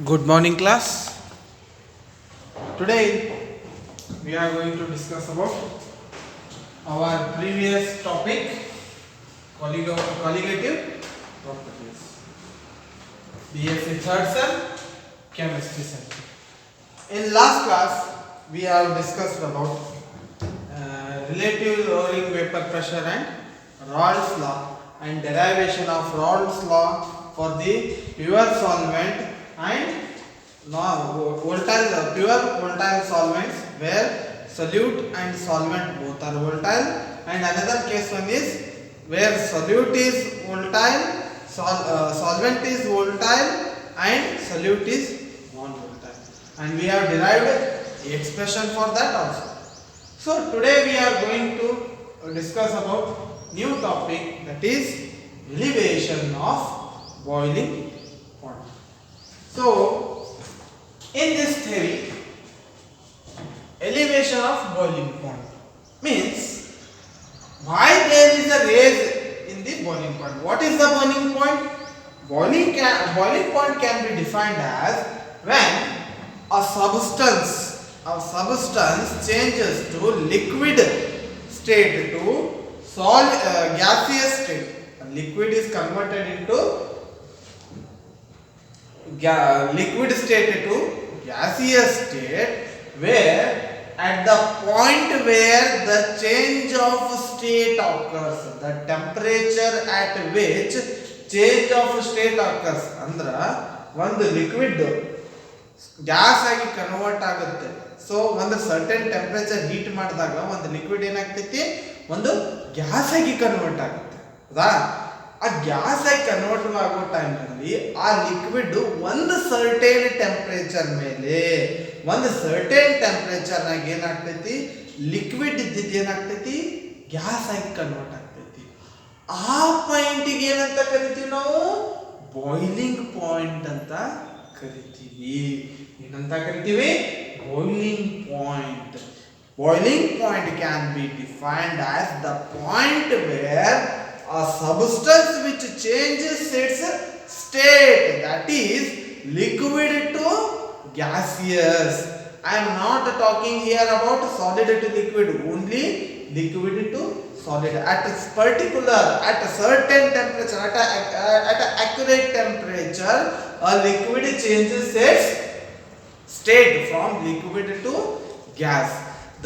Good morning, class. Today we are going to discuss about our previous topic, colligative properties. BSc third sem, chemistry section. In last class, we have discussed about relative lowering vapor pressure and Raoult's law and derivation of Raoult's law for the pure solvent and volatile pure volatile solvents where solute and solvent both are volatile, and another case one is where solute is volatile, solvent is volatile and solute is non-volatile, and we have derived the expression for that also. So today we are going to discuss about new topic, that is elevation of boiling point. So in this theory, elevation of boiling point means why there is a raise in the boiling point. What is the boiling point? Boiling point can be defined as when a substance changes to liquid state to gaseous state. A liquid is converted into liquid state to gaseous state, where at the point where the change of state occurs, the temperature at which change of state occurs, andra ಒಂದು liquid gas ಆಗಿ convert ಆಗುತ್ತೆ. So ಒಂದು certain temperature heat ಮಾಡಿದಾಗ ಒಂದು liquid ಏನಾಗ್ತೈತಿ, ಒಂದು gas ಆಗಿ convert ಆಗುತ್ತೆ. ಹೌದಾ? ಆ ಗ್ಯಾಸ್ ಆಗಿ ಕನ್ವರ್ಟ್ ಆಗೋ ಟೈಮ್ನಲ್ಲಿ ಆ ಲಿಕ್ವಿಡ್ ಒಂದು ಸರ್ಟೇನ್ ಟೆಂಪರೇಚರ್ ಮೇಲೆ, ಒಂದು ಸರ್ಟೇನ್ ಟೆಂಪರೇಚರ್ ನಾಗ ಏನಾಗ್ತೈತಿ, ಲಿಕ್ವಿಡ್ ಇದ್ದಿದ್ದು ಏನಾಗ್ತೈತಿ, ಗ್ಯಾಸ್ ಆಗಿ ಕನ್ವರ್ಟ್ ಆಗ್ತೈತಿ. ಆ ಪಾಯಿಂಟಿಗೆ ಏನಂತ ಕರಿತೀವಿ ನಾವು? ಬಾಯ್ಲಿಂಗ್ ಪಾಯಿಂಟ್ ಅಂತ ಕರಿತೀವಿ. ಏನಂತ ಕರಿತೀವಿ? Boiling point. Boiling point can be defined as the point where a substance which changes its state, that is liquid to gaseous. I am not talking here about solid to liquid, only liquid to solid. At a certain temperature, at a accurate temperature, a liquid changes its state from liquid to gas.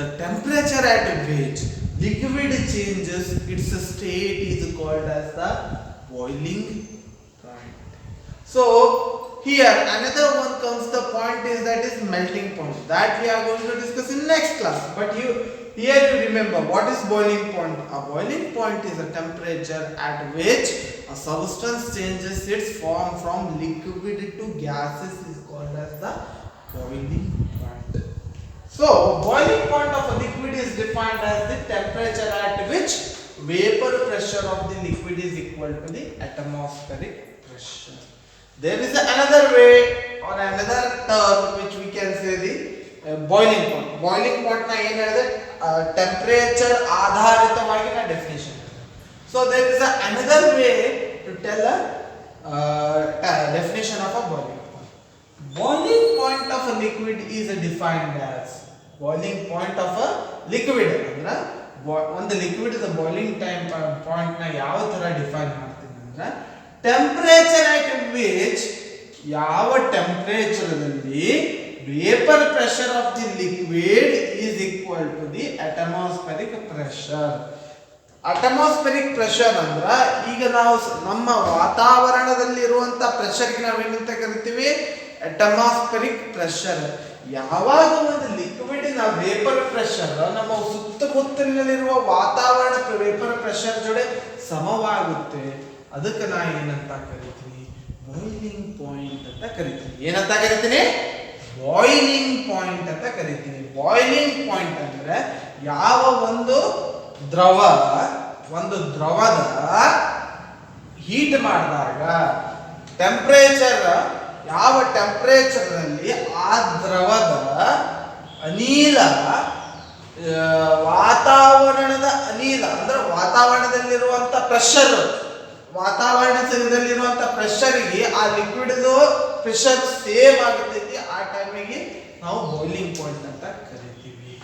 The temperature at which liquid changes its state is called as the boiling point. So here another one comes, the point is that is melting point, that we are going to discuss in next class. But you remember what is boiling point. A boiling point is a temperature at which a substance changes its form from liquid to gases is called as the boiling point. So boiling point of a liquid is defined as the temperature at which vapor pressure of the liquid is equal to the atmospheric pressure. There is another way or another term which we can say the boiling point. Boiling point na ಏನು ಹೇಳಿದೆ, temperature ಆಧಾರಿತವಾಗಿ na definition. So there is another way to tell a definition of a boiling point. Boiling point of a liquid is defined as, boiling point of a liquid ಅಂದ್ರೆ ಒಂದು liquid the boiling point ನ ಯಾವ ತರ define ಮಾಡ್ತೀನಿ ಅಂದ್ರೆ, temperature at which, ಯಾವ temperature ದಲ್ಲಿ vapour pressure of the liquid is equal to the atmospheric pressure. Atmospheric pressure ಅಂದ್ರ ಈಗ ನಾವು ನಮ್ಮ ವಾತಾವರಣದಲ್ಲಿರುವಂತ ಪ್ರೆಷರ್ಗೆ ನಾವೇನಂತ ಕರಿತೀವಿ? Atmospheric pressure. ಯಾವಾಗ ಒಂದು ಲಿಕ್ವಿಡಿನ ವೇಪರ್ ಪ್ರೆಷರ್ ನಮ್ಮ ಸುತ್ತಮುತ್ತಲಿನಲ್ಲಿರುವ ವಾತಾವರಣ ವೇಪರ್ ಪ್ರೆಷರ್ ಜೊತೆ ಸಮವಾಗುತ್ತೆ, ಅದಕ್ಕೆ ನಾ ಏನಂತ ಕರಿತೀನಿ? ಬಾಯ್ಲಿಂಗ್ ಪಾಯಿಂಟ್ ಅಂತ ಕರಿತೀನಿ. ಏನಂತ ಕರಿತೀನಿ? ಬಾಯ್ಲಿಂಗ್ ಪಾಯಿಂಟ್ ಅಂತ ಕರಿತೀನಿ. ಬಾಯ್ಲಿಂಗ್ ಪಾಯಿಂಟ್ ಅಂದ್ರೆ ಯಾವ ಒಂದು ದ್ರವದ ಹೀಟ್ ಮಾಡಿದಾಗ ಟೆಂಪರೇಚರ್, ಯಾವ ಟೆಂಪರೇಚರ್ ನಲ್ಲಿ ಆ ದ್ರವದ ಅನಿಲ, ವಾತಾವರಣದ ಅನಿಲ ಅಂದ್ರೆ ವಾತಾವರಣದಲ್ಲಿರುವಂತ ಪ್ರೆಷರ್, ವಾತಾವರಣದಲ್ಲಿರುವಂತ ಪ್ರೆಷರ್ಗೆ ಆ ಲಿಕ್ವಿಡ್ ಪ್ರೆಷರ್ ಸೇಮ್ ಆಗುತ್ತೈತಿ ಆ ಟೈಮಿಗೆ ನಾವು ಬಾಯ್ಲಿಂಗ್ ಪಾಯಿಂಟ್ ಅಂತ ಕರಿತೀವಿ.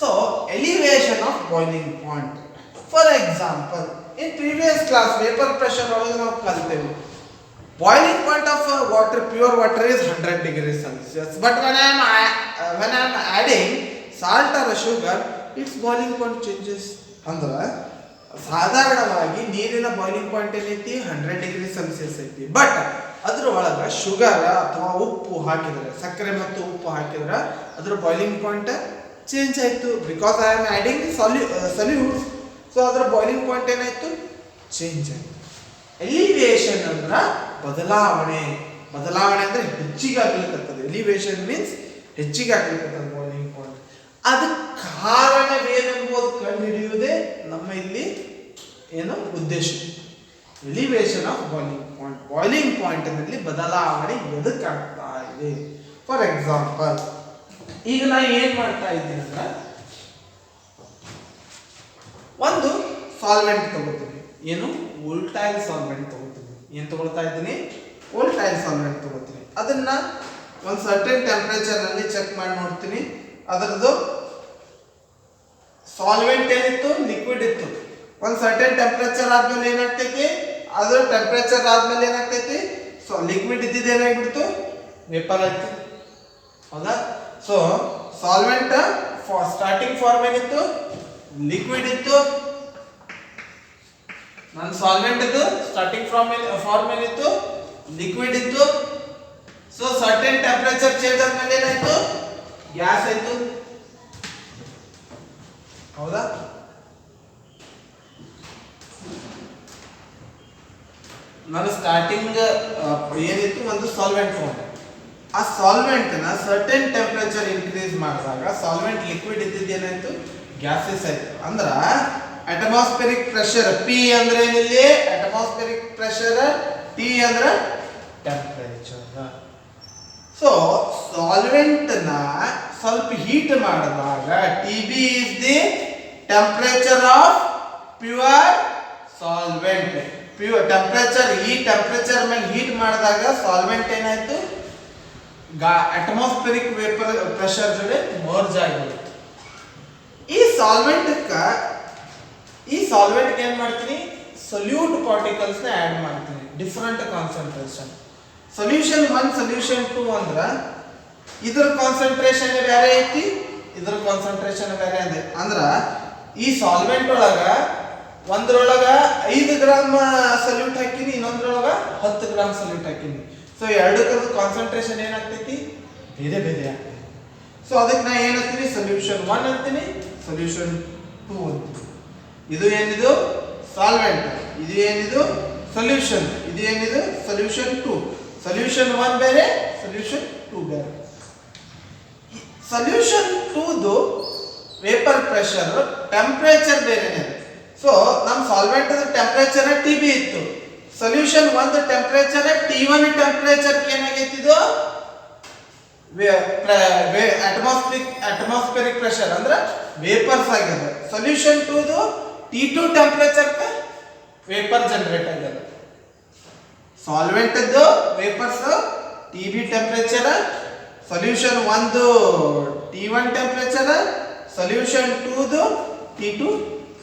So elevation of boiling point. For example in previous class vapour pressure ಒಳಗೆ ನಾವು ಕಲಿತೇವೆ boiling point of water, pure water is 100 degrees Celsius, but when I am adding salt or sugar, its boiling point changes. ಅಂದ್ರೆ ಸಾಧಾರಣವಾಗಿ ನೀರಿನ boiling point ಏನೈತಿ 100 degree Celsius ಐತಿ. But ಅದ್ರ ಒಳಗೆ sugar ಅಥವಾ ಉಪ್ಪು ಹಾಕಿದ್ರೆ, ಸಕ್ಕರೆ ಮತ್ತು ಉಪ್ಪು ಹಾಕಿದ್ರೆ ಅದ್ರ ಬಾಯ್ಲಿಂಗ್ ಪಾಯಿಂಟ್ ಚೇಂಜ್ ಆಯ್ತು. Because I am adding salts, so ಅದ್ರ ಬಾಯ್ಲಿಂಗ್ ಪಾಯಿಂಟ್ ಏನಾಯ್ತು, ಚೇಂಜ್ ಆಯ್ತು. ಎಲಿವೇಶನ್ ಅಂದ್ರ ಬದಲಾವಣೆ. ಬದಲಾವಣೆ ಅಂದ್ರೆ ಹೆಚ್ಚಿಗೆ ಆಗ್ಲಿಕ್ಕತ್ತದ. ಎಲಿವೇಶನ್ ಮೀನ್ಸ್ ಹೆಚ್ಚಿಗೆ ಆಗ್ಲಿಕ್ಕತ್ತದ ಬಾಯ್ಲಿಂಗ್ ಪಾಯಿಂಟ್. ಅದಕ್ಕೆ ಕಾರಣವೇನೆಂಬುದು ಕಂಡುಹಿಡಿಯುವುದೇ ನಮ್ಮ ಇಲ್ಲಿ ಏನು ಉದ್ದೇಶ. Elevation of boiling point. Boiling point ನಲ್ಲಿ ಬದಲಾವಣೆ ಎದಕ್ಕೆ ಆಗ್ತಾ ಇದೆ. ಫಾರ್ ಎಕ್ಸಾಂಪಲ್ ಈಗ ನಾ ಏನ್ ಮಾಡ್ತಾ ಇದ್ದೀನಿ ಅಂದ್ರೆ ಒಂದು ಸಾಲ್ವೆಂಟ್ ತಗೋತೀನಿ. ಏನು, ವೋಲ್ಟೈಲ್ ಸಾಲ್ವೆಂಟ್ ತಗೋತೀನಿ. ಏನು ತಗೊಳ್ತಾ ಇದ್ದೀನಿ, ವೋಲ್ಟೈಲ್ ಸಾಲ್ವೆಂಟ್ ತಗೋತೀನಿ. ಅದನ್ನ ಒಂದು ಸರ್ಟೆನ್ ಟೆಂಪರೇಚರ್ ನಲ್ಲಿ ಚೆಕ್ ಮಾಡಿ ನೋಡ್ತೀನಿ. ಅದರದ್ದು ಸಾಲ್ವೆಂಟ್ ಏನಿತ್ತು, ಲಿಕ್ವಿಡ್ ಇತ್ತು. ಒಂದು ಸರ್ಟೆನ್ ಟೆಂಪರೇಚರ್ ಆದ್ಮೇಲೆ ಏನಾಗ್ತೈತಿ, ಅದು ಟೆಂಪರೇಚರ್ ಆದ್ಮೇಲೆ ಏನಾಗ್ತೈತಿ, ಸೊ ಲಿಕ್ವಿಡ್ ಇದ್ದಿದ್ದು ಏನಾಗ್ಬಿಡ್ತು, ವೇಪರ್ ಆಯ್ತು. ಹೌದಾ? ಸೊ ಸಾಲ್ವೆಂಟ್ ಸ್ಟಾರ್ಟಿಂಗ್ ಫಾರ್ಮ್ ಏನಿತ್ತು, ಲಿಕ್ವಿಡ್ ಇತ್ತು. ನನ್ನ ಸಾಲ್ವೆಂಟ್ ಇದು ಸ್ಟಾರ್ಟಿಂಗ್ ಫಾರ್ಮ್ ಏನಿತ್ತು, ಲಿಕ್ವಿಡ್ ಇತ್ತು. ಸೊ ಸರ್ಟೆನ್ ಟೆಂಪರೇಚರ್ ಚೇಂಜ್ ಆದ್ಮೇಲೆ ಏನಾಯ್ತು, ಗ್ಯಾಸ್ ಆಯ್ತು. ಹೌದಾ? ನಾನು ಸ್ಟಾರ್ಟಿಂಗ್ ಏನಿತ್ತು, ಒಂದು ಸಾಲ್ವೆಂಟ್ ತಗೊಂಡೆ. ಆ ಸಾಲ್ವೆಂಟ್ ನ ಸರ್ಟೆನ್ ಟೆಂಪರೇಚರ್ ಇನ್ಕ್ರೀಸ್ ಮಾಡಿದಾಗ ಸಾಲ್ವೆಂಟ್ ಲಿಕ್ವಿಡ್ ಇದ್ದಿದ್ದು ಏನಾಯ್ತು, ಗ್ಯಾಸಸ್ ಆಯ್ತು. ಅಂದ್ರ ಅಟ್ಮಾಸ್ಫಿಯರಿಕ್ ಪ್ರೆಷರ್ ಪಿ ಅಂದ್ರೆ ಏನಿಲ್ಲಿ, ಅಟ್ಮಾಸ್ಫಿಯರಿಕ್ ಪ್ರೆಷರ್, ಟಿ ಅಂದ್ರೆ ಟೆಂಪರೇಚರ್. ಸೊ ಸಾಲ್ವೆಂಟ್ ನ ಸ್ವಲ್ಪ ಹೀಟ್ ಮಾಡಿದಾಗ T B is the temperature of pure solvent. Pure temperature, ಈ ಟೆಂಪರೇಚರ್ ಮೇಲೆ ಹೀಟ್ ಮಾಡಿದಾಗ ಸಾಲ್ವೆಂಟ್ ಏನಾಯ್ತು, ಅಟ್ಮಾಸ್ಫಿಯರಿಕ್ ವೇಪರ್ ಪ್ರೆಷರ್ ಜೊತೆ ಮರ್ಜ್ ಆಗಿರುತ್ತೆ. ಈ ಸಾಲ್ವೆಂಟ್ ಏನ್ ಮಾಡ್ತೀನಿ, ಸೊಲ್ಯೂಟ್ ಪಾರ್ಟಿಕಲ್ಸ್ ನ ಆಡ್ ಮಾಡ್ತೀನಿ, ಡಿಫರೆಂಟ್ ಕಾನ್ಸಂಟ್ರೇಷನ್. ಸೊಲ್ಯೂಷನ್ 1 ಸೊಲ್ಯೂಷನ್ 2 ಅಂದ್ರ ಇದರ ಕಾನ್ಸಂಟ್ರೇಷನ್ ಬೇರೆ ಐತಿ, ಇದರ ಕಾನ್ಸಂಟ್ರೇಷನ್ ಬೇರೆ ಇದೆ. ಅಂದ್ರ ಈ ಸಾಲ್ವೆಂಟ್ ಒಳಗ ಒಂದ್ರೊಳಗ 5 ಗ್ರಾಮ್ ಸೊಲ್ಯೂಟ್ ಹಾಕಿನಿ, ಇನ್ನೊಂದ್ರೊಳಗ 10 ಗ್ರಾಮ್ ಸೊಲ್ಯೂಟ್ ಹಾಕಿನಿ. ಸೊ ಎರಡಕ್ಕೂ ಕಾನ್ಸಂಟ್ರೇಷನ್ ಏನಾಗ್ತೈತಿ, ಬೇರೆ ಬೇರೆ ಆಗ್ತೈತಿ. ಸೊ ಅದಕ್ಕೆ ನಾ ಏನಂತೀನಿ, ಸೊಲ್ಯೂಷನ್ 1 ಅಂತೀನಿ, ಸೊಲ್ಯೂಷನ್ 2 ಅಂತೀನಿ. ಇದು ಏನಿದು ಸಾಲ್ವೆಂಟ್, ಇದು ಏನಿದು ಸೊಲ್ಯೂಷನ್, ಇದು ಏನಿದು ಸೊಲ್ಯೂಷನ್ 2. ಸೊಲ್ಯೂಷನ್ 1 ಬೇರೆ, ಸೊಲ್ಯೂಷನ್ 2 ಬೇರೆ. ಸೊಲ್ಯೂಷನ್ 2 ವೇಪರ್ ಪ್ರೆಷರ್ ಟೆಂಪರೇಚರ್ ಬೇರೆನೆ. ಸೊ ನಮ್ಮ ಸಾಲ್ವೆಂಟ್ ಟೆಂಪರೇಚರ್ ಟಿ ಬಿ ಇತ್ತು. ಸೊಲ್ಯೂಷನ್ 1 ಟೆಂಪರೇಚರ್ T1 ಟೆಂಪರೇಚರ್ ಏನಾಗೈತಿದು ಅಟ್ಮಾಸ್ಫಿಯರಿಕ್ ಪ್ರೆಷರ್ ಅಂದ್ರೆ ವೇಪರ್ಸ್ ಆಗ್ಯದ. Solution 2 T2 temperature vapour generate ಆಗ್ಯದ. Solvent vapours TB temperature, solution 1 T1 temperature, solution 2 T2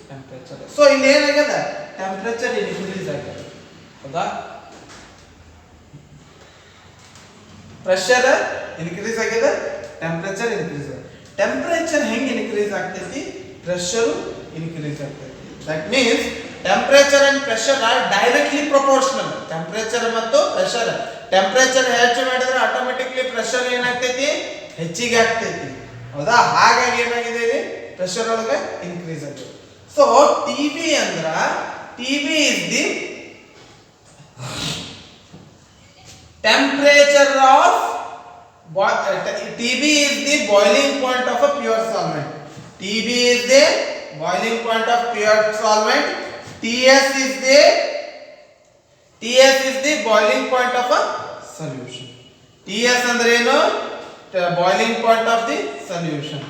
temperature. So ಇಲ್ಲಿ ಏನಾಗ್ಯದ, temperature increase ಆಗ್ಯದ. ಹೌದಾ? ಪ್ರೆಷರ್ ಇನ್ಕ್ರೀಸ್ ಆಗ್ಯದ, ಟೆಂಪರೇಚರ್ ಇನ್ಕ್ರೀಸ್ ಆಗ್ಯದ. ಟೆಂಪರೇಚರ್ ಹೆಂಗೆ ಇನ್ಕ್ರೀಸ್ ಆಗ್ತೈತಿ, ಪ್ರೆಷರ್ ಇನ್ಕ್ರೀಸ್ ಆಗ್ತೈತಿ. That means temperature and pressure R directly proportional. Temperature ಮತ್ತು ಪ್ರೆಷರ್, ಟೆಂಪರೇಚರ್ ಹೆಚ್ಚು ಮಾಡಿದ್ರೆ ಆಟೋಮೆಟಿಕ್ಲಿ ಪ್ರೆಷರ್ ಏನಾಗ್ತೈತಿ, ಹೆಚ್ಚಿಗೆ ಆಗ್ತೈತಿ. ಹೌದಾ? ಹಾಗಾಗಿ ಏನಾಗಿದೆ ಇಲ್ಲಿ, ಪ್ರೆಷರ್ ಒಳಗೆ ಇನ್ಕ್ರೀಸ್ ಆಗಿದೆ. ಸೊ ಟಿಬಿ ಅಂದ್ರ TB is the temperature of TB is the boiling point of a pure solvent. TB is the boiling point of pure solvent. TS is the boiling point of a solution. TS ಅಂದ್ರೆ ಏನು, boiling point of the solution.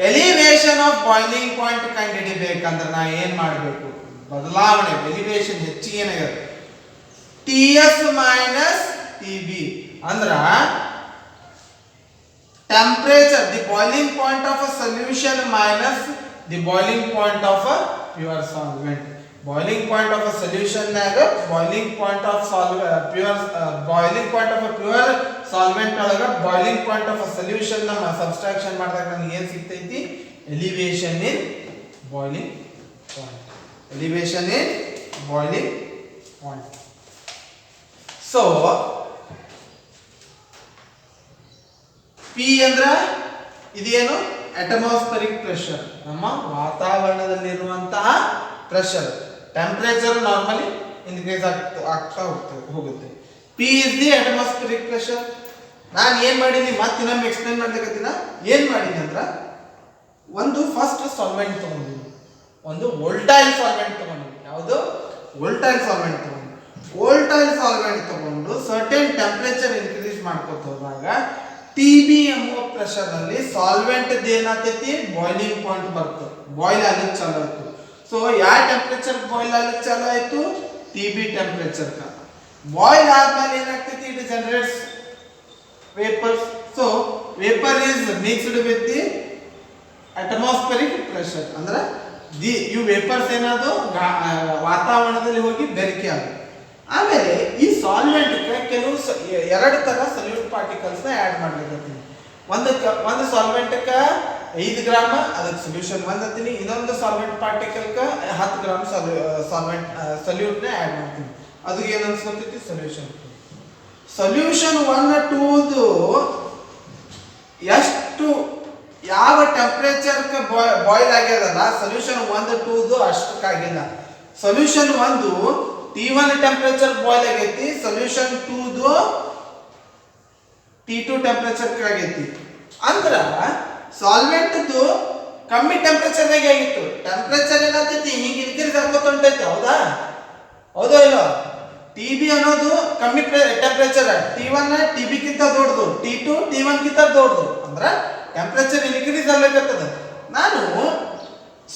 Elevation of boiling point ಕಂಡುಹಿಡಿಯಬೇಕಂದ್ರೆ ನಾ ಏನು ಮಾಡಬೇಕು, ಬದಲಾವಣೆ elevation ಹೆಚ್ಚಿಗೆ ಏನಾಗುತ್ತೆ, TS minus TB. ಅಂದ್ರ temperature, the boiling point of a solution minus the boiling point of a pure solvent. Boiling point of a solution naga boiling point of boiling point of a pure solvent ಒಳಗ boiling point of a solution ನ subtraction ಮಾಡಿದಾಗ ನನಗೆ ಏನು ಸಿಗ್ತೈತಿ? elevation in boiling point. Elevation in boiling point. So P ಅಂದ್ರ ಇದೇನು? Atmospheric pressure, ನಮ್ಮ ವಾತಾವರಣದಲ್ಲಿರುವಂತಹ pressure. Temperature normally increase ಆಗ್ತಾ ಹೋಗುತ್ತೆ. P is the atmospheric pressure. ನಾನು ಏನು ಮಾಡೀನಿ ಮತ್ತೆ ಇನ್ನೊಮ್ಮೆ ಎಕ್ಸ್ಪ್ಲೇನ್ ಮಾಡ್ಲಿಕ್ಕತ್ತೀನ. ಏನು ಮಾಡೀನಿ ಅಂದ್ರೆ ಒಂದು ಫಸ್ಟ್ ಸಾಲ್ವೆಂಟ್ ತಗೊಂಡಿನಿ, ಒಂದು ವೋಲ್ಟೈಲ್ ಸಾಲ್ವೆಂಟ್ ತಗೊಂಡಿನಿ. ಯಾವುದು? ವೋಲ್ಟೈಲ್ ಸಾಲ್ವೆಂಟ್ ತಗೊಂಡು ವೋಲ್ಟೈಲ್ ಸಾಲ್ವೆಂಟ್ ತಗೊಂಡು ಸರ್ಟೆನ್ ಟೆಂಪರೇಚರ್ ಇನ್ಕ್ರೀಸ್ ಮಾಡ್ಕೊತ ಹೋದಾಗ TB ಎಂಬುವ ಪ್ರೆಷರ್ ನಲ್ಲಿ ಸಾಲ್ವೆಂಟ್ ಏನಾಗ್ತೈತಿ? ಬಾಯ್ಲಿಂಗ್ ಪಾಯಿಂಟ್ ಬರ್ತದೆ, ಬಾಯ್ಲ್ ಆಗಲಿಕ್ಕೆ ಚಾಲು ಆಯ್ತು. ಸೊ ಯಾವ ಟೆಂಪರೇಚರ್ ಬಾಯ್ಲ್ ಆಗಲಿಕ್ಕೆ ಚಾಲು ಆಯ್ತು? TB temperature. ಬಾಯ್ಲ್ ಆದ್ಮೇಲೆ ಏನಾಗ್ತೈತಿ? It generates vapours. So vapour is mixed with the atmospheric pressure. ಅಂದ್ರೆ ಇವು ವೇಪರ್ಸ್ ಏನಾದ್ರು ವಾತಾವರಣದಲ್ಲಿ ಹೋಗಿ ಬೆರಕೆ ಆಗುತ್ತೆ. ಆಮೇಲೆ ಈ ಸಾಲ್ವೆಂಟ್ ಕೆಲವು ಎರಡು ತರ ಸಲ್ಯೂಟ್ ಪಾರ್ಟಿಕಲ್ಸ್ ನ ಆಡ್ ಮಾಡ್ಲಿಕ್ಕೆ ಒಂದು ಸಾಲ್ವೆಂಟ್ 5 ಗ್ರಾಮ್ ಅದಕ್ಕೆ ಸೊಲ್ಯೂಷನ್ ಅಂತೀನಿ, ಇನ್ನೊಂದು solvent particle 10 gram solvent salute ನ ಆಡ್ ಮಾಡ್ತೀನಿ. ಅದು ಏನು ಅನ್ಸ್ಕೊತೈತಿ? ಸೊಲ್ಯೂಷನ್. ಸೊಲ್ಯೂಷನ್ 1 2 ಎಷ್ಟು ಯಾವ ಟೆಂಪರೇಚರ್ ಬಾಯ್ಲ್ ಆಗ್ಯದಲ್ಲ, ಸೊಲ್ಯೂಷನ್ 1 2 ಅಷ್ಟಕ್ಕಾಗಿಲ್ಲ. ಸೊಲ್ಯೂಷನ್ 1 T1 ಟೆಂಪರೇಚರ್ ಬಾಯ್ಲ್ ಆಗೈತಿ, ಸೊಲ್ಯೂಷನ್ 2 T2 ಟೆಂಪರೇಚರ್ ಆಗೈತಿ. ಅಂದ್ರ ಸಾಲ್ವೆಂಟ್ ಕಮ್ಮಿ ಟೆಂಪರೇಚರ್ ನಾಗ ಆಗಿತ್ತು. ಟೆಂಪರೇಚರ್ ಏನಾಗ್ತೈತಿ? ಹಿಂಗೆ ಇನ್ಕ್ರೀಸ್ ಆಗ್ಕೋತ ಹೊಂಟೈತಿ. ಹೌದಾ? ಹೌದೋ ಇಲ್ಲೋ? TB ಅನ್ನೋದು ಕಮ್ಮಿ ಟೆಂಪರೇಚರ್, T1 TB ಗಿಂತ ದೊಡ್ಡದು, T2 T1 ಗಿಂತ ದೊಡ್ಡದು. ಅಂದ್ರ ಟೆಂಪರೇಚರ್ ಇನ್ಕ್ರೀಸ್ ಆಗ್ಲಿಕ್ಕತ್ತದ. ನಾನು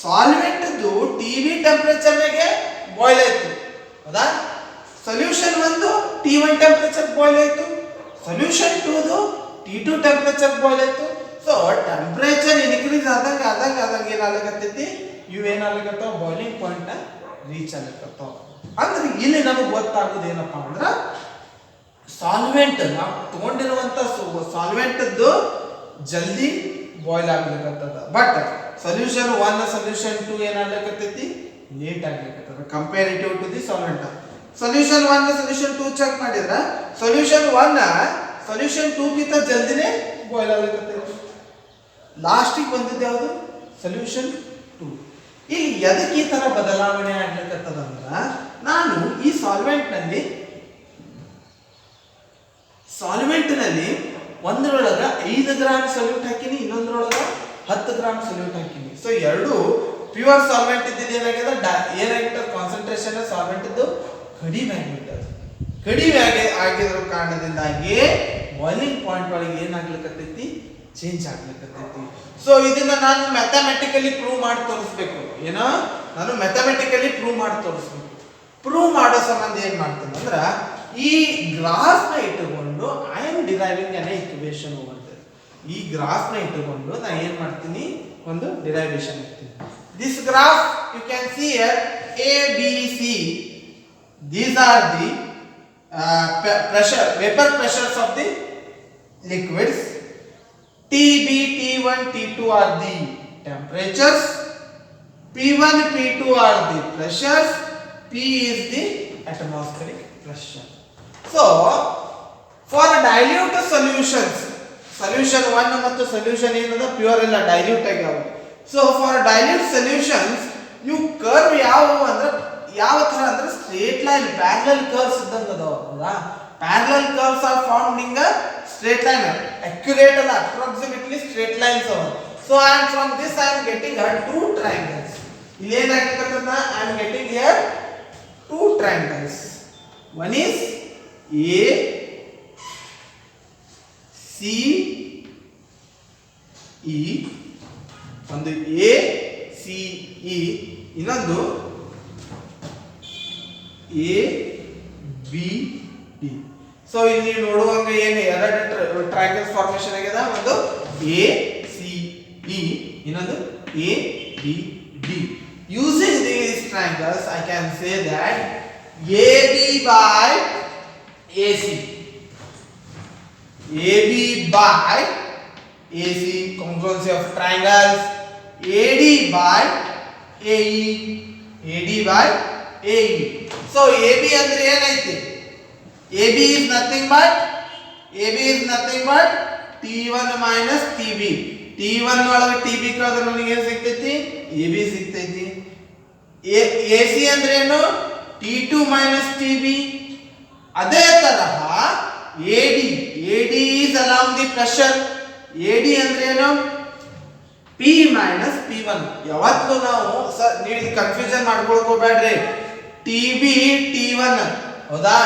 ಸಾಲ್ವೆಂಟ್ TB ಟೆಂಪರೇಚರ್ ನಾಗೆ ಬಾಯ್ಲ್ ಆಯ್ತು. ಹೌದಾ? ಸೊಲ್ಯೂಷನ್ 1 T1 ಟೆಂಪರೇಚರ್ ಬಾಯ್ಲ್ ಆಯ್ತು, ಸೊಲ್ಯೂಷನ್ 2 T2 ಟೆಂಪರೇಚರ್ ಬಾಯ್ಲ್ ಆಯ್ತು. ಸೊ ಟೆಂಪರೇಚರ್ ಇನ್ಕ್ರೀಸ್ ಆದಾಗ ಏನಾಗತ್ತೈತಿ? ಏನಾಗ್ಲಿಕ್ಕತ್ತಾವ? ಬಾಯ್ಲಿಂಗ್ ಪಾಯಿಂಟ್ ನ ರೀಚ್ ಆಗ್ಲಿಕ್ಕತ್ತಾವ. ಅಂದ್ರೆ ಇಲ್ಲಿ ನಮಗೆ ಗೊತ್ತಾಗೋದು ಏನಪ್ಪಾ ಅಂದ್ರೆ ಸಾಲ್ವೆಂಟ್ ನಾವು ತಗೊಂಡಿರುವಂತ ಸಾಲ್ವೆಂಟ್ ಜಲ್ದಿ ಬಾಯ್ಲ್ ಆಗ್ಲಿಕ್ಕತ್ತದ. ಬಟ್ ಸೊಲ್ಯೂಷನ್ 1 ಸೊಲ್ಯೂಷನ್ 2 ಏನಾಗ್ಲಿಕ್ಕತ್ತೈತಿ? ಲೇಟ್ ಆಗ್ಲಿಕ್ಕತ್ತದ comparative to the solvent. Solution 1 solution 2 check ಮಾಡಿದ್ರೆ ಸೊಲ್ಯೂಷನ್ 1 ಸೊಲ್ಯೂಷನ್ 2 ಗಿಂತ ಜಲ್ದಿನೇ ಬಾಯ್ಲ್ ಆಗ್ಲಿಕ್ಕತ್ತೈತಿ. ಲಾಸ್ಟಿಗೆ ಬಂದಿದ್ದು ಯಾವುದು? ಸೊಲ್ಯೂಷನ್ 2. ಇಲ್ಲಿ ಎದಕ್ಕೆ ಈ ತರ ಬದಲಾವಣೆ ಆಗ್ಲಿಕ್ಕತ್ತದಂದ್ರ ನಾನು ಈ ಸಾಲ್ವೆಂಟ್ ನಲ್ಲಿ ಒಂದರೊಳಗ 5 ಗ್ರಾಮ್ ಸಲ್ಯೂಟ್ ಹಾಕಿನಿ, ಇನ್ನೊಂದರೊಳಗ 10 ಗ್ರಾಮ್ ಸಲ್ಯೂಟ್ ಹಾಕಿನಿ. ಸೊ ಎರಡು ಪ್ಯೂರ್ ಸಾಲ್ವೆಂಟ್ ಇದ್ದಿದ್ದು ಏನಾಗಿತ್ತು? ಕಾನ್ಸಂಟ್ರೇಷನ್ ಸಾಲ್ವೆಂಟ್ ಇದ್ದು ಕಡಿಮೆ ಆಗಿಬಿಟ್ಟದ. ಕಡಿಮೆ ಆಗಿರೋ ಕಾರಣದಿಂದಾಗಿ ಬಾಯ್ಲಿಂಗ್ ಪಾಯಿಂಟ್ ಒಳಗೆ ಏನಾಗ್ಲಿಕ್ಕತ್ತೈತಿ? ಚೇಂಜ್ ಆಗ್ಲಿಕ್ಕತ್ತೈತಿ. ಸೊ ಇದನ್ನ ನಾನು ಮ್ಯಾಥಮೆಟಿಕಲಿ ಪ್ರೂವ್ ಮಾಡಿ ತೋರಿಸ್ಬೇಕು. ಏನೋ ನಾನು ಮ್ಯಾಥಮೆಟಿಕಲಿ ಪ್ರೂವ್ ಮಾಡಿ ತೋರಿಸ್ಬೇಕು. ಪ್ರೂವ್ ಮಾಡೋ ಸಂಬಂಧ ಏನ್ ಮಾಡ್ತೀನಿ ಅಂದ್ರ ಈ ಗ್ರಾಫ್ ನ ಇಟ್ಟುಕೊಂಡು I am deriving an equation over there. ಈ ಗ್ರಾಫ್ ನ ಇಟ್ಟುಕೊಂಡು ನಾ ಏನ್ ಮಾಡ್ತೀನಿ? ಒಂದು ಡಿರೈವೇಶನ್ ಮಾಡ್ತೀನಿ. This graph you can see here A B C. These are the vapor pressures of the liquids. TB T1 T2 are the temperatures, P1 P2 are the pressures, P is the atmospheric pressure. So for dilute solutions, solution 1 ಮತ್ತು solution ಏನದ pure ಇಲ್ಲ, dilute ಆಗ್ಯಾವ. So for dilute solutions ಇವು curve ಯಾವುವು ಅಂದ್ರೆ ಯಾವ ತರ ಅಂದ್ರೆ ಸ್ಟ್ರೇಟ್ ಲೈನ್ ಪ್ಯಾರಲಲ್ ಕರ್ವ್ಸ್ ಇದ್ದಂಗ ಅದಾವ. Parallel curves R formed in a straight line, accurate and approximately straight lines are. So I am from this I am getting two triangles. I am getting here two triangles. One is A C E, ಒಂದು A C E, ಇನ್ನೊಂದು A B D. So ಇಲ್ಲಿ ನೋಡುವಾಗ ಏನು ಎರಡು triangle formation ಆಗಿದೆ. ಒಂದು A C B, ಇನ್ನೊಂದು A B D. Using these triangles I can say that A B by A C, A B by A C congruency of triangles, AD by AE, AD by AE. So AB ಅಂದ್ರೆ ಏನೈತಿ? AB is nothing but T1 minus TB. T1 ಒಳಗೆ TB ಕಳೆದ್ರೆ ನನಗೆ ಏನು ಸಿಗ್ತೈತಿ? AB ಸಿಗ್ತೈತಿ. AC ಅಂದ್ರೆ ಏನು? T2 minus TB. ಅದೇ ತರಹ AD is along the pressure. AD ಅಂದ್ರೆ ಏನು? P minus P1. ಯಾವತ್ತೂ ನಾವು ನೀವು ಕನ್ಫ್ಯೂಷನ್ ಮಾಡ್ಕೊಳ್ಕೋಬೇಡ್ರಿ. TB T1 ಹೌದಾ?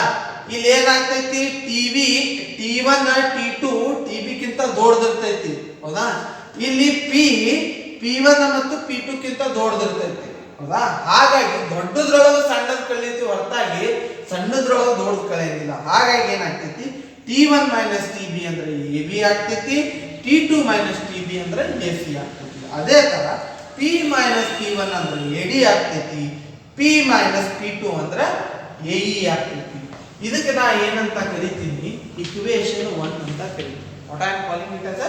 ಇಲ್ಲಿ ಏನಾಗ್ತೈತಿ? TB T1 T2 TB ಕಿಂತ ದೊಡ್ಡದಿರ್ತೈತಿ ಹೌದಾ? ಇಲ್ಲಿ P1 ಮತ್ತು P2 ಕಿಂತ ದೊಡ್ಡದಿರ್ತೈತಿ ಹೌದಾ? ಹಾಗಾಗಿ ದೊಡ್ಡದ್ರೊಳಗೆ ಸಣ್ಣದ್ ಕಳೀತಿ ಹೊರತಾಗಿ ಸಣ್ಣದ್ರೊಳಗೆ ದೊಡ್ಡದು ಕಳೆಯಂಗಿಲ್ಲ. ಹಾಗಾಗಿ ಏನಾಗ್ತೈತಿ? T1 minus TB ಅಂದ್ರೆ AB ಆಗ್ತೈತಿ, T2 minus TB ಅಂದ್ರೆ AC ಆಗ್ತೈತಿ. ಅದೇ ತರ P minus P1 ಅಂದ್ರೆ AD ಆಗ್ತೈತಿ, P minus P2 ಅಂದ್ರೆ AE ಆಗ್ತೈತಿ. ಇದಕ್ಕೆ ನಾ ಏನಂತ ಕರಿತೀನಿ? ಇಕ್ವೇಶನ್ 1 ಅಂತ ಕರಿತೀನಿ. What I am calling it as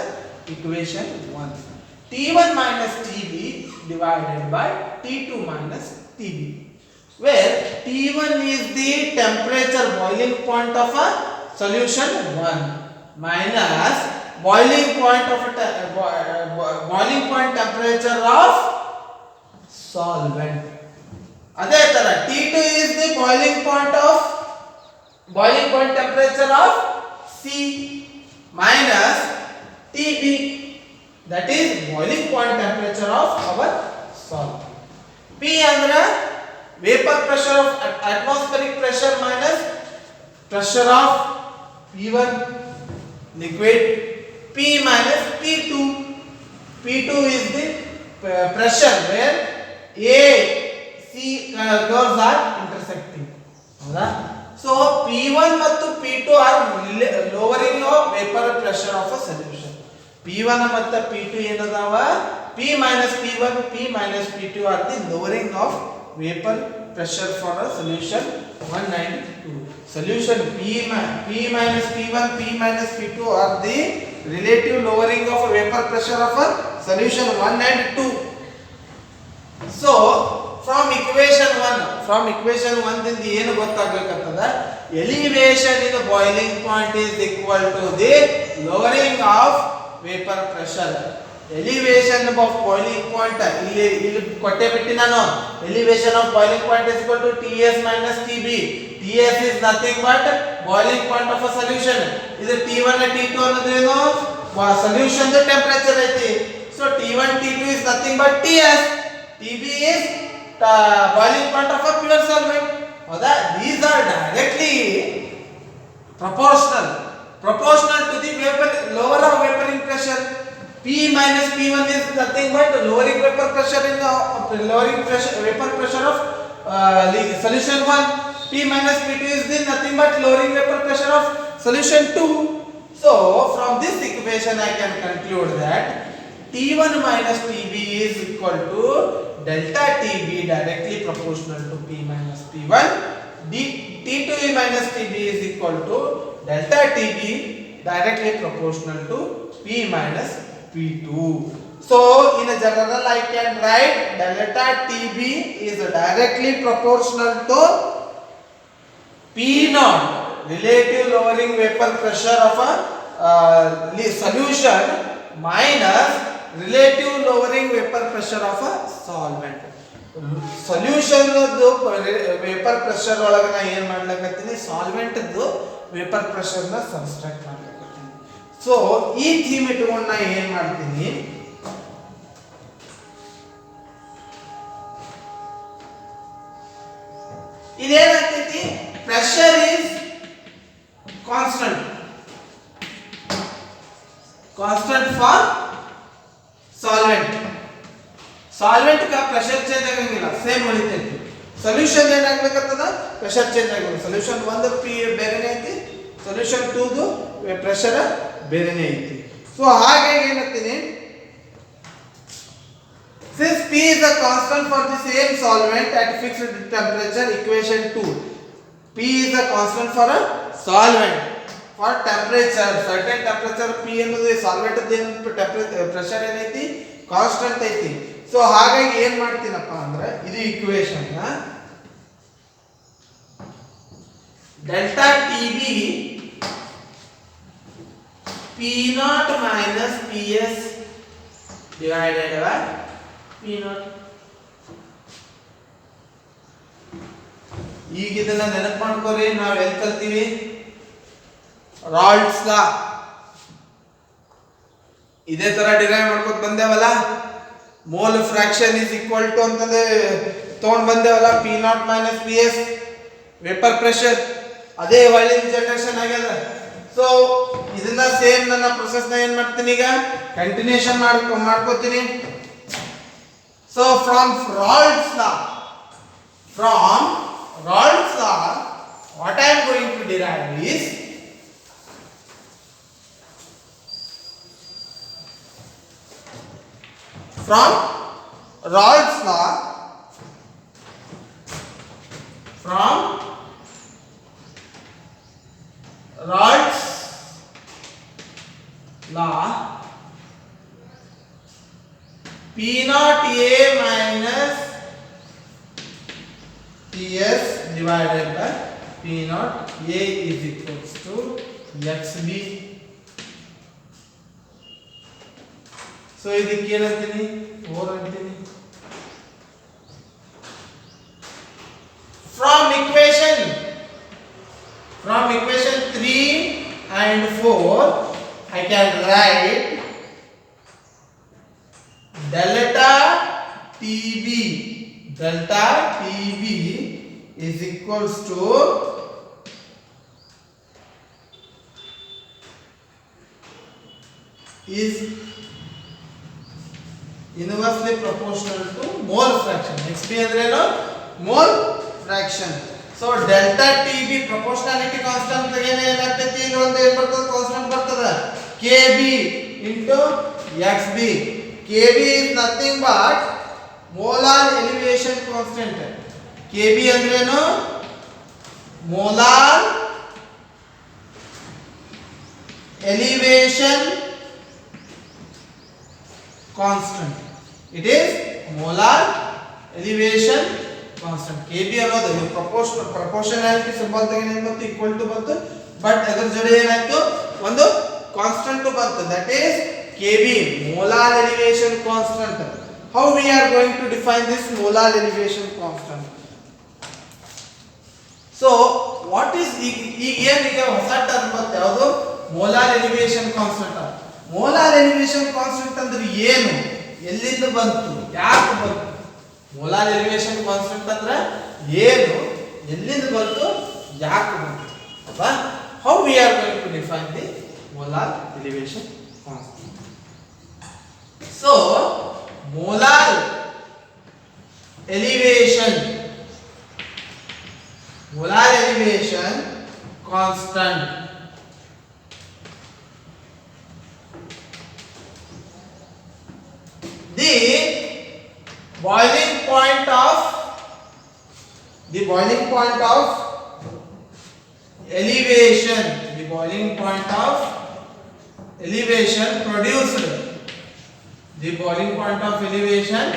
equation 1. T1 minus TB divided by T2 minus TB, where T1 is the temperature boiling point of a solution 1 minus boiling point temperature of solvent. ಅದೇ ತರ T2 is the boiling point temperature of C minus TB, that is boiling point temperature of our solvent. P ಅಂದ್ರೆ vapor pressure of atmospheric pressure minus pressure of P1 liquid. P minus P2. P2 is the pressure where A C curves are intersecting. ಹೌದಾ? So P1 ಮತ್ತು P2 are lowering of vapor pressure of a solution. P1 ಮತ್ತು P2 ಏನದಾವ? P minus P1, P minus P2 are the lowering of vapor pressure for a solution 1 and 2. Solution P minus P1, P minus P2 are the relative lowering of vapor pressure of a solution 1 and 2. So from equation 1 ದಿಂದ ಏನು ಗೊತ್ತಾಗಬೇಕಂತದ? elevation in the boiling point is equal to the lowering of vapor pressure. Elevation of boiling point ಇಲ್ಲಿ ಕೊಟ್ಟೆ ಬಿಟ್ಟಿ ನಾನು. elevation of boiling point is equal to Ts minus Tb. Ts is nothing but boiling point of a solution. ಇದು T1 T2 ಅನ್ನೋದೇನು? solution the temperature ಐತಿ. So T1 T2 is nothing but Ts. Tb is boiling point of a pure solvent. ಹೌದಾ? These are directly proportional to the lower of vaporing pressure. P minus P1 is nothing but lowering vapor pressure in the vapor pressure of solution 1. P minus P2 is nothing but lowering vapor pressure of solution 2. So from this equation I can conclude that T1 minus TB is equal to delta TB directly proportional to P minus P1. T2 minus TB is equal to delta TB directly proportional to P minus P2. So in a general I can write delta TB is directly proportional to P naught, relative lowering vapor pressure of a solution, minus relative lowering vapor pressure of a solvent. Solution vapor pressure ಒಳಗೆ ನಾ ಏನು ಮಾಡ್ಲಿಕತ್ತೀನಿ? solvent vapor pressure ನ subtract ಮಾಡ್ಲಿಕತ್ತೀನಿ. So ಈ theme ಇಟ್ಕೊಂಡು ನಾ ಏನು ಮಾಡ್ತೀನಿ? ಇದೇನಾಗ್ತೈತಿ? pressure is constant for solvent का प्रेशर चेंज ಆಗಂಗಿಲ್ಲ, ಸೇಮ್ ಉಳಿತೈತಿ. ಸೊಲ್ಯೂಷನ್ ಏನಾಗಬೇಕಂತದ? ಪ್ರೆಷರ್ ಚೇಂಜ್ ಆಗಿಲ್ಲ. ಸೊಲ್ಯೂಷನ್ 1 P ಬೇರೆನೇ ಐತಿ, ಸೊಲ್ಯೂಷನ್ 2 ಪ್ರೆಷರ್ ಬೇರೆನೇ ಐತಿ. ಸೊ ಹಾಗಾಗಿ ಏನಂತೀನಿ, since P is a constant for the same solvent at fixed temperature, equation 2, P is a constant for a solvent for temperature, certain temperature P ಅನ್ನೋದು solvent pressure ಏನೈತಿ constant ಐತಿ. So ಹಾಗಾಗಿ ಏನು ಮಾಡ್ತೀನಪ್ಪ ಅಂದ್ರೆ ಇದು equation delta TB P0 minus PS divided by P0. ಈಗ ಇದನ್ನ ನೆನಪು ಮಾಡ್ಕೋರಿ, ನಾವು ಎಲ್ಲಿ ಕಲ್ತೀವಿ, ರಾಲ್ಡ್ಸ್ ಲಾ ಇದೇ ತರ ಡಿರೈವ್ ಮಾಡ್ಕೊತ ಬಂದೇವಲ್ಲ. Mole fraction is equal to ಅಂತಂದ್ರೆ ತಗೊಂಡ್ ಬಂದೇವಲ್ಲ, P0 minus PS vapour pressure. ಅದೇ ಒಳ್ಳಿನ ಜನರೇಷನ್ ಆಗ್ಯದ. ಸೊ ಇದನ್ನ ಸೇಮ್ ನನ್ನ ಪ್ರೊಸೆಸ್ ನ ಏನ್ ಮಾಡ್ತೀನಿ, ಈಗ ಕಂಟಿನ್ಯೂಷನ್ ಮಾಡ್ಕೋತೀನಿ. So from Raoult's law what I am going to derive is from Raoult's law P0 A minus PS divided by P0 A is equals to XB. So ಇದಕ್ಕೆ ಏನಂತೀನಿ, 4 ಅಂತೀನಿ. From equation 3 and 4 I can write delta TB is equals to is inversely proportional to mole fraction. XB ಅಂದ್ರೆ ಏನು, mole fraction. So delta TB proportionality constant ಏನಾಗ್ತೈತಿ, ಇಲ್ಲಿ ಒಂದು ಏನು ಬರ್ತದೆ, constant ಬರ್ತದೆ, KB into XB. KB is nothing but molar elevation constant. KB ಅಂದ್ರೆ ಏನು, molar elevation constant. It is molar elevation constant. KB ಅನ್ನೋದು proportionality ಸಿಂಬಲ್ ತೆಗೆದು ಏನು ಬಂತು, ಈಕ್ವಲ್ ಟು ಬಂತು, ಬಟ್ ಅದರ ಜೊತೆ ಏನಾಯ್ತು, ಒಂದು ಕಾನ್ಸ್ಟೆಂಟ್ ಬಂತು, that is KB, molar elevation constant. How we are going to define this molar elevation constant? So what is ಈಗ ಹೊಸ ಟರ್ಮ್ ಬಂತು, ಯಾವುದು, molar elevation constant. molar elevation constant ಅಂದ್ರೆ ಏನು, ಎಲ್ಲಿಂದ ಬಂತು, ಯಾಕೆ ಬಂತು? molar elevation constant ಅಂದ್ರೆ ಏನು, ಎಲ್ಲಿಂದ ಬಂತು, ಯಾಕೆ ಬಂತು? ಅಲ್ವಾ? How we are going to define the molar elevation constant? So molar elevation constant the boiling point of elevation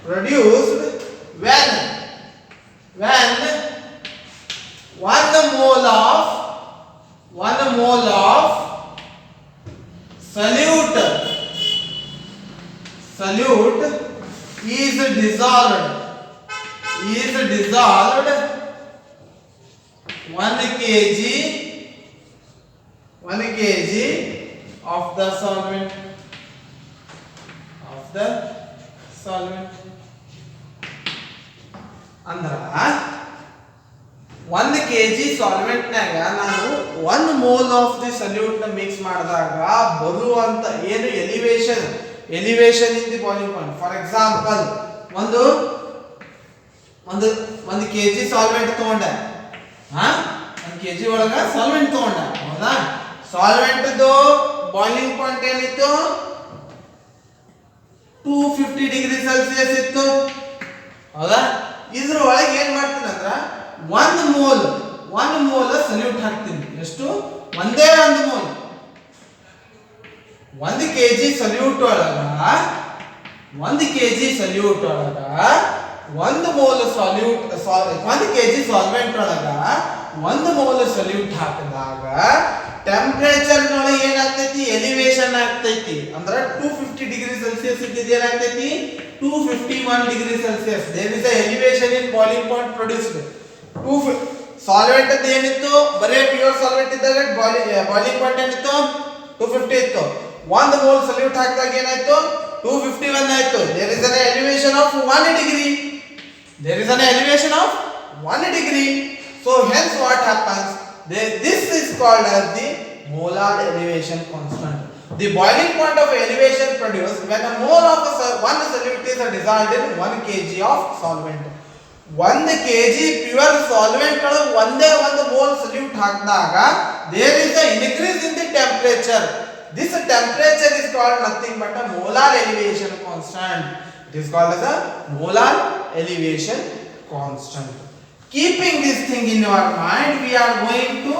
produced when 1 mole of solute is dissolved 1 kg of the solvent ಅಂದ್ರ 1 kg solvent ನಾಗ ನಾನು 1 mole of the salute ನ mix ಮಾಡಿದಾಗ ಬರುವಂತ ಏನು elevation in the boiling point. For example ಒಂದು kg solvent ತಗೊಂಡೆ, 1 kg ಒಳಗ ಸಾಲ್ವೆಂಟ್ ತಗೊಂಡೆ, ಹೌದಾ. ಸಾಲ್ವೆಂಟ್ ಬಾಯ್ಲಿಂಗ್ ಪಾಯಿಂಟ್ ಏನಿತ್ತು 250 ಡಿಗ್ರಿ ಸೆಲ್ಸಿಯಸ್ ಇತ್ತು ಹೌದಾ. ಇದ್ರ ಒಳಗೆ ಏನ್ ಮಾಡ್ತೀನಿ ಅಂದ್ರ 1 ಮೋಲ್ ಸಲ್ಯೂಟ್ ಹಾಕ್ತೀನಿ. ಎಷ್ಟು? ಒಂದೇ 1 ಮೋಲ್. 1 kg ಸಲ್ಯೂಟ್ ಒಳಗ 1 kg ಸಲ್ಯೂಟ್ ಒಳಗ 1 ಮೋಲ್ ಸಲ್ಯೂಟ್ 1 kg ಸಾಲ್ವೆಂಟ್ ಒಳಗ 1 ಮೋಲ್ ಸಲ್ಯೂಟ್ ಹಾಕಿದಾಗ ಟೆಂಪರೇಚರ್ ನೊಳಗೆ ಏನಾಗ್ತೈತಿ? ಎಲಿವೇಶನ್ ಆಗ್ತೈತಿ. ಅಂದ್ರೆ 250 ಡಿಗ್ರಿ ಸೆಲ್ಸಿಯಸ್ ಇದ್ದಿದ್ದು ಏನಾಗ್ತೈತಿ? 251 degree Celsius. There is a elevation in boiling point produced. Solvent ಅದು ಏನಿತ್ತು? ಬರೇ ಪ್ಯೂರ್ ಸಾಲ್ವೆಂಟ್ ಇದ್ದಾಗ ಬಾಯ್ಲಿಂಗ್ ಪಾಯಿಂಟ್ ಏನಿತ್ತು? 250 ಇತ್ತು. 1 ಮೋಲ್ ಸಲ್ಯೂಟ್ ಹಾಕಿದಾಗ ಏನಾಯ್ತು? 251 ಆಯ್ತು. There is an elevation of 1 degree. There is an elevation of 1 degree. So hence what happens? This is called as the molar elevation constant. The boiling point of elevation produced when a mole of one solute is dissolved in 1 kg of solvent. 1 kg pure solvent ಒಂದೇ 1 mole solute ಹಾಕಿದಾಗ there is a increase in the temperature. This temperature is called nothing but a molar elevation constant. It is called as a molar elevation constant. Keeping this thing in your mind, we are going to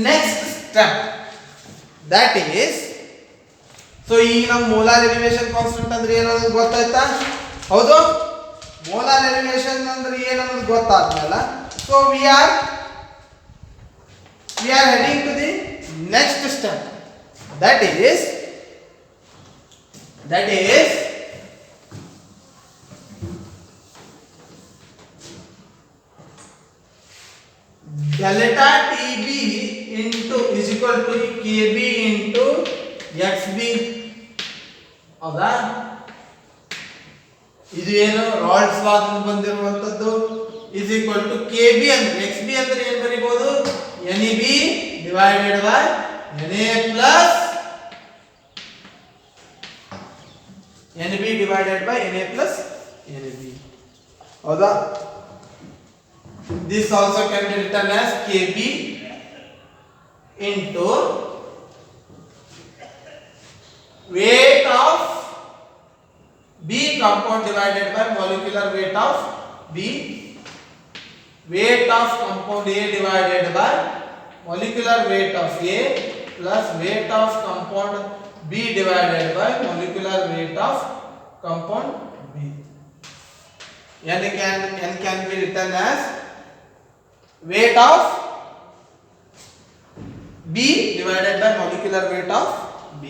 next step. That is, so ಈ ನಮ್ಮ molar elevation constant ಅಂದ್ರೆ ಏನು ಅನ್ನೋದು ಗೊತ್ತಾಯ್ತಾ? ಹೌದು, molar elevation ಅಂದ್ರೆ ಏನು ಅನ್ನೋದು ಗೊತ್ತಾದ್ಮೇಲ so we are heading to the next step. That is delta TB into is equal to KB into XB. ಹೌದಾ. ಇದು ಏನು ರಾಲ್ಡ್ಸ್ ಲಾ ದಿಂದ ಬಂದಿರುವಂತದ್ದು is equal to KB ಅಂದ್ರೆ XB ಅಂದ್ರೆ ಏನು ಬರೀಬಹುದು? NEB divided by NA plus NB divided by NA plus NB. ಹೌದಾ. This also can be written as KB into weight of B compound divided by molecular weight of B. Weight of compound A divided by molecular weight of A plus weight of compound B divided by molecular weight of compound B. N can be written as weight of B divided by molecular weight of B,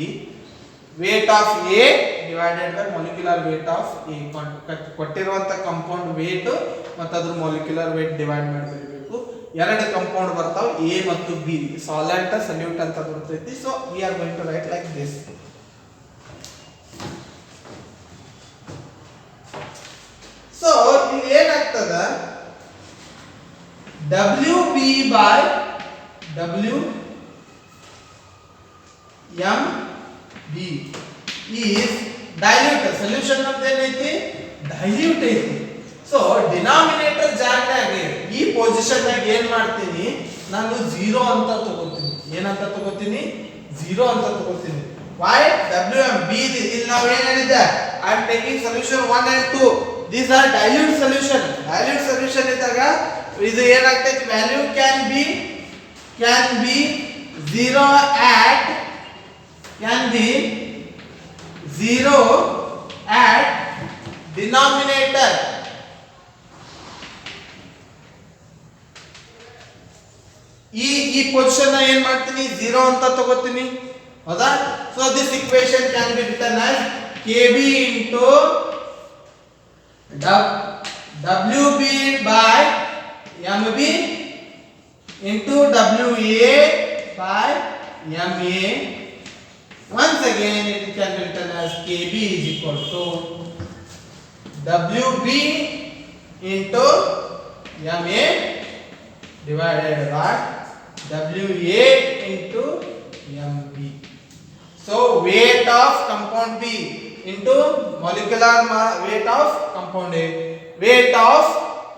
weight of A divided by molecular weight of A. ಕೊಟ್ಟಿರುವಂತ compound weight ಮತ್ತು ಅದರ molecular wait divide ಮಾಡಬೇಕು. ಎರಡು compound ಬರ್ತಾವ A ಮತ್ತು B, solvent solute ಅಂತ ಬರ್ತೈತಿ. So we are going to write like this. So ಇಲ್ಲಿ ಏನಾಗ್ತದ? WB by WMB is dilute. Solution of ಏನೈತಿ? dilute ಐತಿ. ಸೊ ಡಿನಾಮಿನೇಟರ್ ಜಾಗದಾಗ ಈ ಪೊಸಿಷನ್ ನಾಗ ಏನ್ ಮಾಡ್ತೀನಿ? ನಾನು 0 ಅಂತ ತಗೋತೀನಿ. ಏನಂತ ತಗೋತೀನಿ? 0 ಅಂತ ತಗೋತೀನಿ. Why? WMB ಇಲ್ಲಿ ನಾವು ಏನು ಹೇಳಿದೆ? I am taking solution 1 and 2. These are dilute solution. Dilute solution ಇದ್ದಾಗ ಇದು ಏನಾಗ್ತೈತಿ? Value can be 0 at denominator. ಈ ಪೊಸಿಷನ್ ಏನ್ ಮಾಡ್ತೀನಿ? 0 ಅಂತ ತಗೋತೀನಿ. ಹೌದಾ. So this equation can be written as KB into WB by MB into WA by MA. Once again it can be written as KB is equal to WB into MA divided by WA into MB. So weight of compound B into molecular weight of compound A. Weight of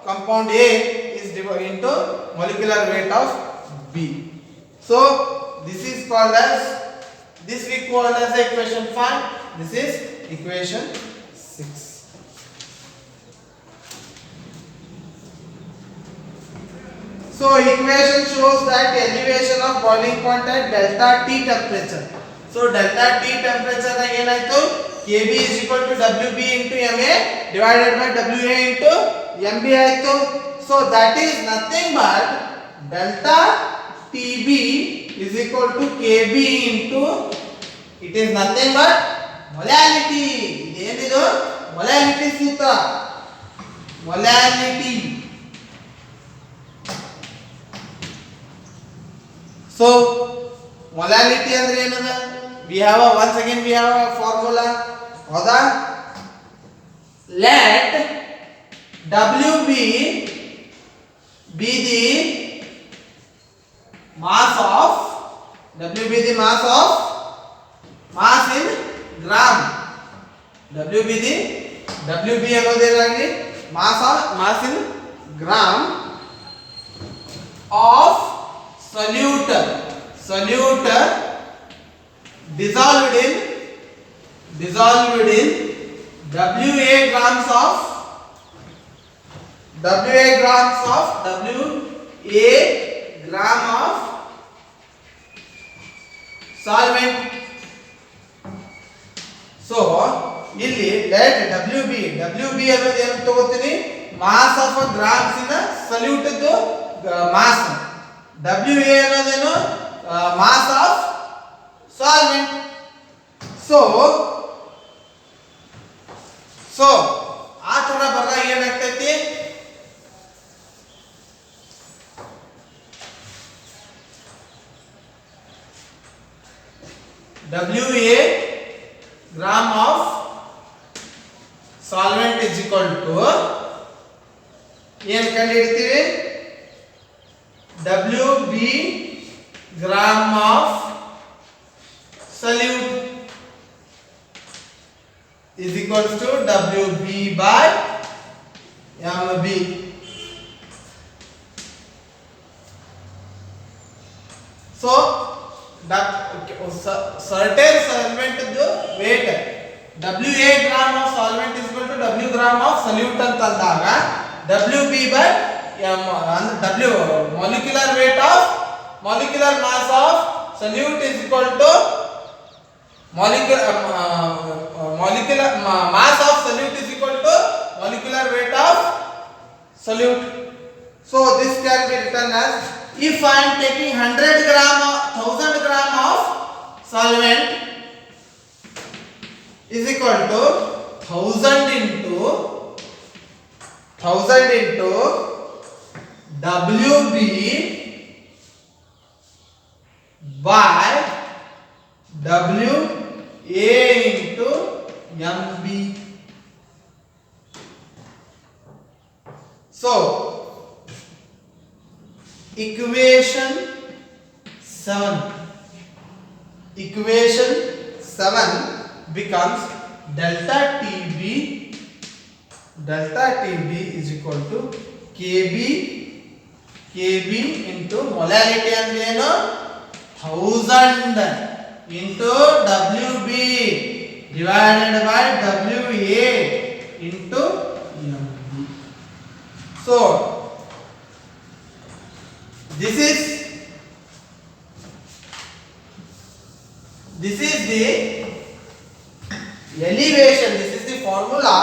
compound A is into molecular weight of B. So So this is called as, this we call as equation 5. This is equation 6. So equation shows that elevation of boiling point at delta T temperature. So delta T temperature na ಏನಾಯ್ತು, Kb is equal to Wb into Ma divided by Wa into Mb ಆಯ್ತು. So that is nothing but delta Tb is equal to Kb into, it is nothing but molality. ಇದೇನಿದು molality ಸೂತ್ರ, molality. So molality ಅಂದ್ರೆ ಏನದ, we have a, once again we have a formula. ಹೌದಾ, let Wb be the mass of, Wb the mass of, mass in gram, Wb the, Wb ಅನ್ನೋದೇನಾಗಲಿ mass in gram of solute dissolved in Wa grams of solvent. So ಇಲ್ಲಿ let Wb ಅನ್ನೋದು ಏನು ತಗೋತೀನಿ, mass of a grams in a solute ಇದ್ದು mass, Wa ಅನ್ನೋದೇನು mass of solvent. So ಆ ತರ ಬರೆದಾಗ ಏನಾಗ್ತೈತಿ, Wa gram of solvent is equal to ಏನು ಕಂಡುಹಿಡಿತೀವಿ, Wb gram of solute is equals to Wb by Mb. So certain solvent the weight Wa gram of solvent is equal to W gram of solute ಅಂತ ಅಂದಾಗ Wb by W molecular weight of, molecular mass of solute is equal to molecular mass of solute is equal to molecular weight of solute. So this can be written as, if I am taking 100 gram or 1000 gram of solvent is equal to 1000 into Wb by Wa into Mb. So equation 7 becomes delta Tb is equal to Kb into molality ಅಂದ್ರೆ ಏನು 1000 into Wb divided by Wa into Mb. So this is the elevation, this is the formula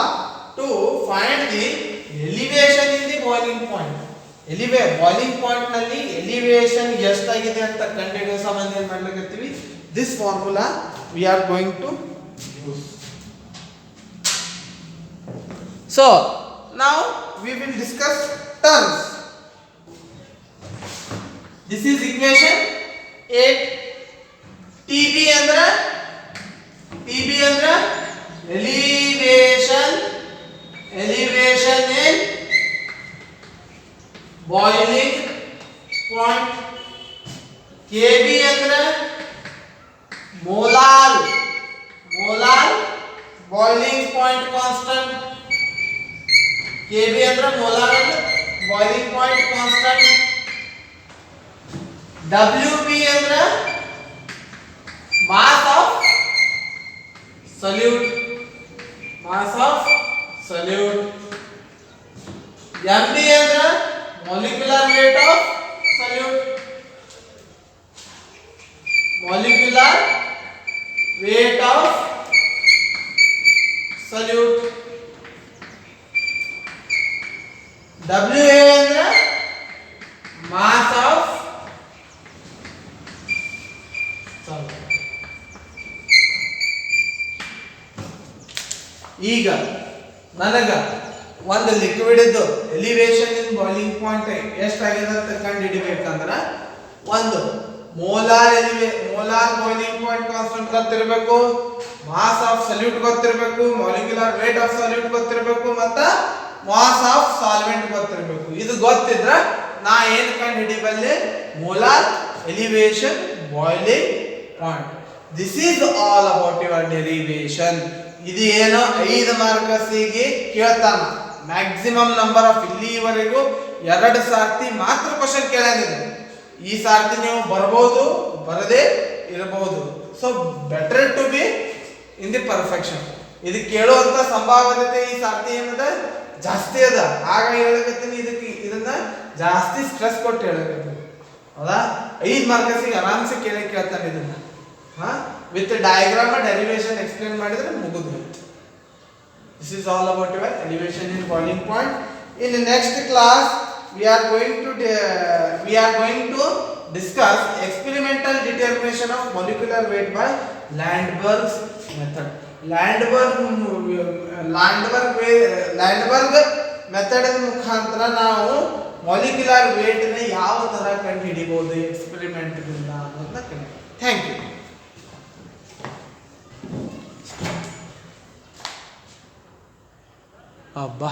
to find the elevation in the boiling point. Boiling point ನಲ್ಲಿ elevation ಎಷ್ಟಾಗಿದೆ ಅಂತ ಕಂಡುಹಿಡಿಯೋ ಸಂಬಂಧ ಏನು ಮಾಡಲಿಕ್ಕೆ, this formula we are going to use. So now we will discuss terms. This is equation 8. TB ಅಂದ್ರೆ elevation in boiling point. Kb ಅಂದ್ರೆ molar boiling point constant. Kb ಅಂದ್ರೆ molar boiling point constant. WB ಅಂದ್ರೆ mass of solute, mass of solute. MB ಅಂದ್ರೆ molecular weight of solute, molecular weight of solute. WA ಅಂದ್ರೆ mass of solute. ಈಗ ನನಗ ಒಂದು liquid ಇದ್ದು elevation in boiling point ಎಷ್ಟಾಗಿದೆ ಅಂತ ಕಂಡು ಹಿಡಿಬೇಕಂದ್ರೆ ಒಂದು ಮೋಲಾರ್ ಬಾಯ್ಲಿಂಗ್ ಪಾಯಿಂಟ್ ಕಾನ್ಸ್ಟೆಂಟ್ ಗೊತ್ತಿರಬೇಕು, ಮಾಸ್ ಆಫ್ ಸಲ್ಯೂಟ್ ಗೊತ್ತಿರಬೇಕು, ಮಾಲಿಕ್ಯುಲರ್ ವೇಟ್ ಆಫ್ ಸಲ್ಯೂಟ್ ಗೊತ್ತಿರಬೇಕು ಮತ್ತು ಮಾಸ್ ಆಫ್ ಸಾಲ್ವೆಂಟ್ ಗೊತ್ತಿರಬೇಕು. ಇದು ಗೊತ್ತಿದ್ರೆ ನಾ ಏನು ಕಂಡು ಹಿಡಿಬಲ್ಲೆ? Molar elevation boiling point. This is all about your derivation. ಇದು ಏನು 5 ಮಾರ್ಕ್ಸಿಗೆ ಕೇಳ್ತಾನ. ಮ್ಯಾಕ್ಸಿಮಮ್ ನಂಬರ್ ಆಫ್ ಇಲ್ಲಿವರೆಗೂ 2 ಸಾರ್ತಿ ಮಾತ್ರ ಕ್ವಶನ್ ಕೇಳಂಗಿದೆ. ಈ ಸಾರ್ತಿ ನೀವು ಬರ್ಬೋದು, ಬರದೇ ಇರಬಹುದು. So better to be in the perfection. ಇದು ಕೇಳುವಂತ ಸಂಭಾವ್ಯತೆ ಈ ಸಾರ್ತಿ ಏನದ ಜಾಸ್ತಿ ಅದ. ಆಗ ಹೇಳಕತ್ತೀನಿ ಇದನ್ನ ಜಾಸ್ತಿ ಸ್ಟ್ರೆಸ್ ಕೊಟ್ಟು ಹೇಳಕತ್ತೀನಿ. ಹೌದಾ? 5 ಮಾರ್ಕ್ಸಿಗೆ ಆರಾಮ್ಸೆ ಕೇಳ್ತಾನೆ ಇದನ್ನ. ವಿತ್ ಡಯಾಗ್ರಾಮ್ ಡೆರಿವೇಶನ್ ಎಕ್ಸ್ಪ್ಲೇನ್ ಮಾಡಿದ್ರೆ ಮುಗಿದು. This is all about your elevation in boiling point. In the next class we are going to discuss experimental determination of molecular weight by Landberg's method. Landberg method ಮುಖಾಂತರ ನಾವು molecular wait ನ ಯಾವ ತರ ಕಂಡು ಹಿಡಿಬಹುದು experiment ದಿಂದ ಅನ್ನೋದನ್ನ ಕಲಿಯೋಣ. Thank you. ಅಬ್ಬಾ